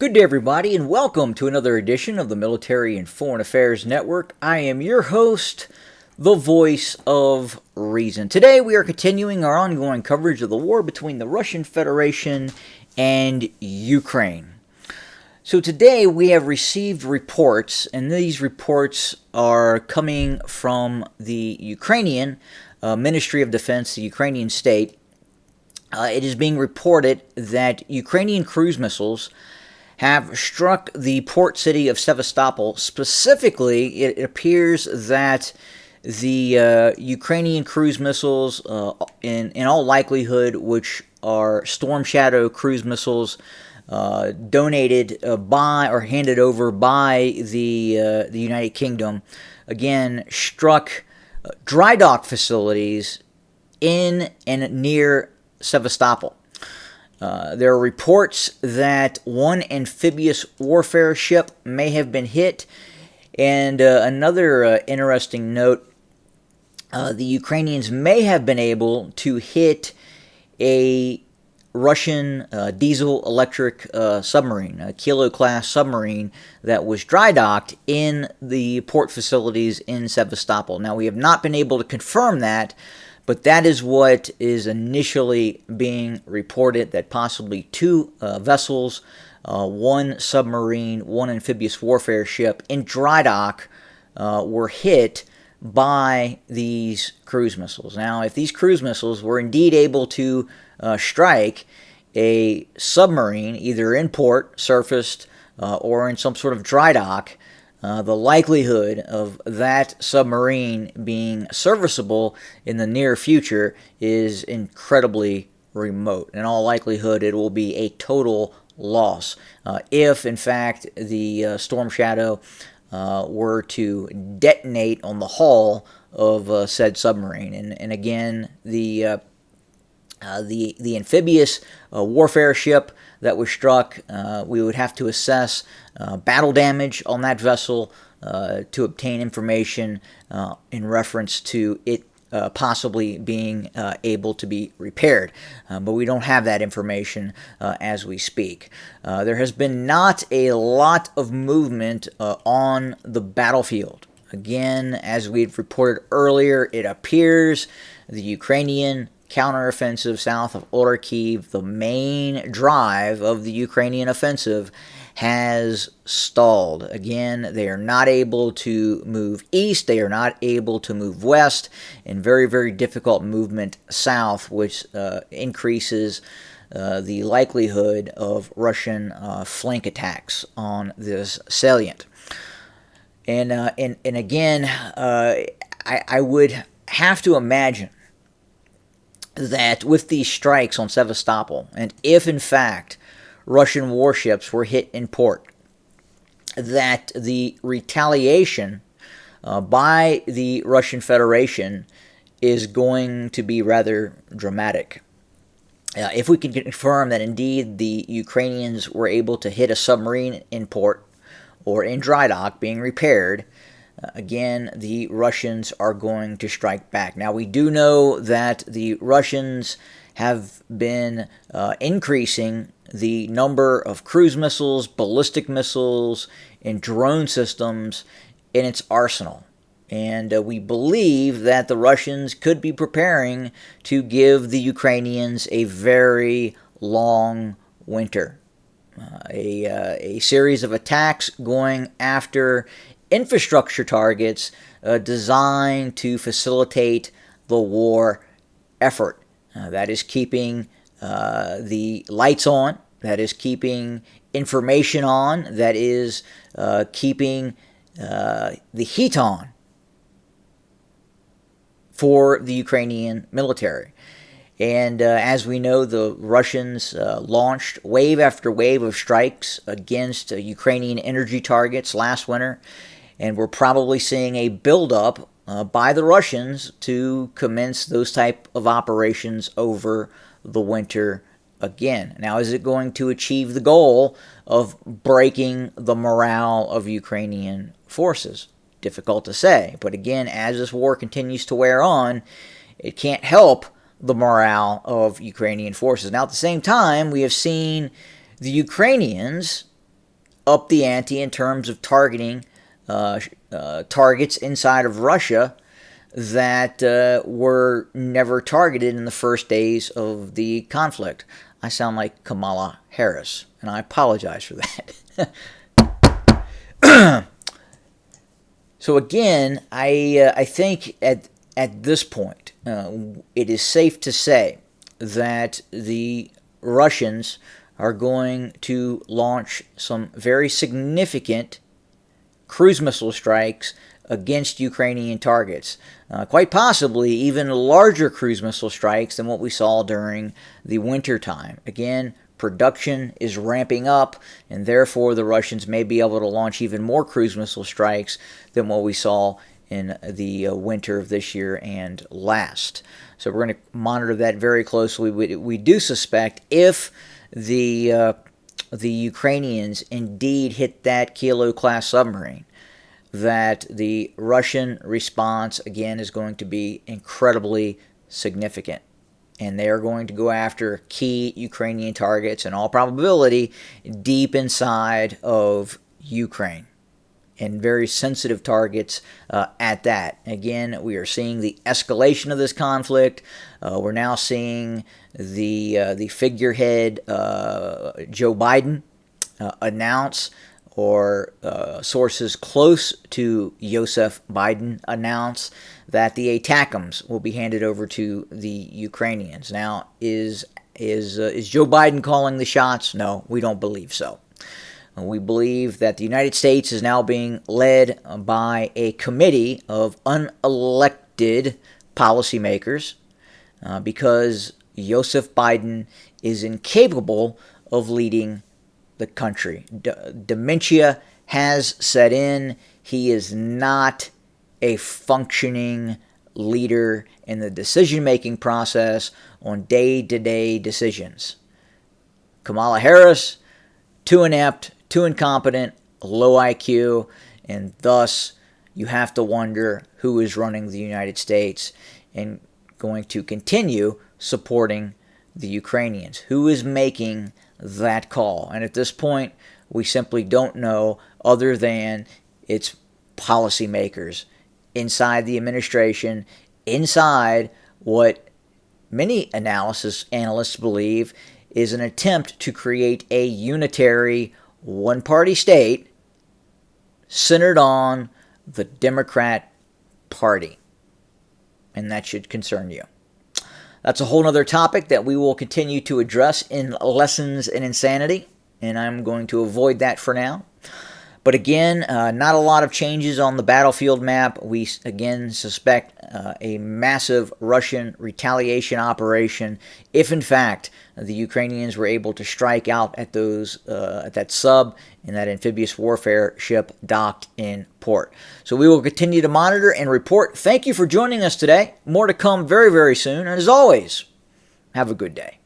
Good day, everybody, and welcome to another edition of the Military and Foreign Affairs Network. I am your host, the voice of reason. Today, we are continuing our ongoing coverage of the war between the Russian Federation and Ukraine. So today, we have received reports, and these reports are coming from the Ukrainian Ministry of Defense, the Ukrainian state. It is being reported that Ukrainian cruise missiles have struck the port city of Sevastopol. Specifically, it appears that the Ukrainian cruise missiles, in all likelihood, which are Storm Shadow cruise missiles, donated by or handed over by the United Kingdom, again struck dry dock facilities in and near Sevastopol. There are reports that one amphibious warfare ship may have been hit. And another interesting note, the Ukrainians may have been able to hit a Russian diesel-electric submarine, a Kilo-class submarine that was dry docked in the port facilities in Sevastopol. Now, we have not been able to confirm that, but that is what is initially being reported, that possibly two vessels, one submarine, one amphibious warfare ship in dry dock were hit by these cruise missiles. Now, if these cruise missiles were indeed able to strike a submarine, either in port, surfaced, or in some sort of dry dock, the likelihood of that submarine being serviceable in the near future is incredibly remote. In all likelihood, it will be a total loss if, in fact, the Storm Shadow were to detonate on the hull of said submarine. And again, the amphibious warfare ship that was struck, we would have to assess battle damage on that vessel to obtain information in reference to it possibly being able to be repaired. But we don't have that information as we speak. There has been not a lot of movement on the battlefield. Again, as we've reported earlier, it appears the Ukrainian counteroffensive south of Kharkiv, the main drive of the Ukrainian offensive, has stalled. Again, they are not able to move east, they are not able to move west, and very, very difficult movement south, which increases the likelihood of Russian flank attacks on this salient. And again, I would have to imagine that with these strikes on Sevastopol, and if in fact Russian warships were hit in port, that the retaliation by the Russian Federation is going to be rather dramatic. If we can confirm that indeed the Ukrainians were able to hit a submarine in port or in dry dock being repaired, again, the Russians are going to strike back. Now, we do know that the Russians have been increasing the number of cruise missiles, ballistic missiles, and drone systems in its arsenal. And we believe that the Russians could be preparing to give the Ukrainians a very long winter. A series of attacks going after infrastructure targets designed to facilitate the war effort. That is keeping the lights on, that is keeping information on, that is keeping the heat on for the Ukrainian military. And as we know, the Russians launched wave after wave of strikes against Ukrainian energy targets last winter, and we're probably seeing a buildup by the Russians to commence those type of operations over the winter again. Now, is it going to achieve the goal of breaking the morale of Ukrainian forces? Difficult to say. But again, as this war continues to wear on, it can't help the morale of Ukrainian forces. Now, at the same time, we have seen the Ukrainians up the ante in terms of targeting targets inside of Russia that were never targeted in the first days of the conflict. I sound like Kamala Harris, and I apologize for that. So again, I think at this point, it is safe to say that the Russians are going to launch some very significant cruise missile strikes against Ukrainian targets. Quite possibly even larger cruise missile strikes than what we saw during the winter time. Again, production is ramping up, and therefore the Russians may be able to launch even more cruise missile strikes than what we saw in the winter of this year and last. So we're going to monitor that very closely. We do suspect if the Ukrainians indeed hit that Kilo-class submarine, that the Russian response, again, is going to be incredibly significant. And they are going to go after key Ukrainian targets, in all probability, deep inside of Ukraine. And very sensitive targets at that. Again, we are seeing the escalation of this conflict. We're now seeing the figurehead, Joe Biden, announce, or sources close to Joseph Biden announce that the ATACMS will be handed over to the Ukrainians. Now, is Joe Biden calling the shots? No, we don't believe so. We believe that the United States is now being led by a committee of unelected policymakers because Joseph Biden is incapable of leading the country. Dementia has set in. He is not a functioning leader in the decision-making process on day-to-day decisions. Kamala Harris, too inept, too incompetent, low IQ, and thus you have to wonder who is running the United States and going to continue supporting the Ukrainians. Who is making that call? And at this point, we simply don't know, other than it's policymakers inside the administration, inside what many analysts believe is an attempt to create a unitary one-party state centered on the Democrat Party. And that should concern you. That's a whole other topic that we will continue to address in Lessons in Insanity, and I'm going to avoid that for now. But again, not a lot of changes on the battlefield map. We again suspect a massive Russian retaliation operation if, in fact, the Ukrainians were able to strike out at that sub and that amphibious warfare ship docked in port. So we will continue to monitor and report. Thank you for joining us today. More to come very, very soon. And as always, have a good day.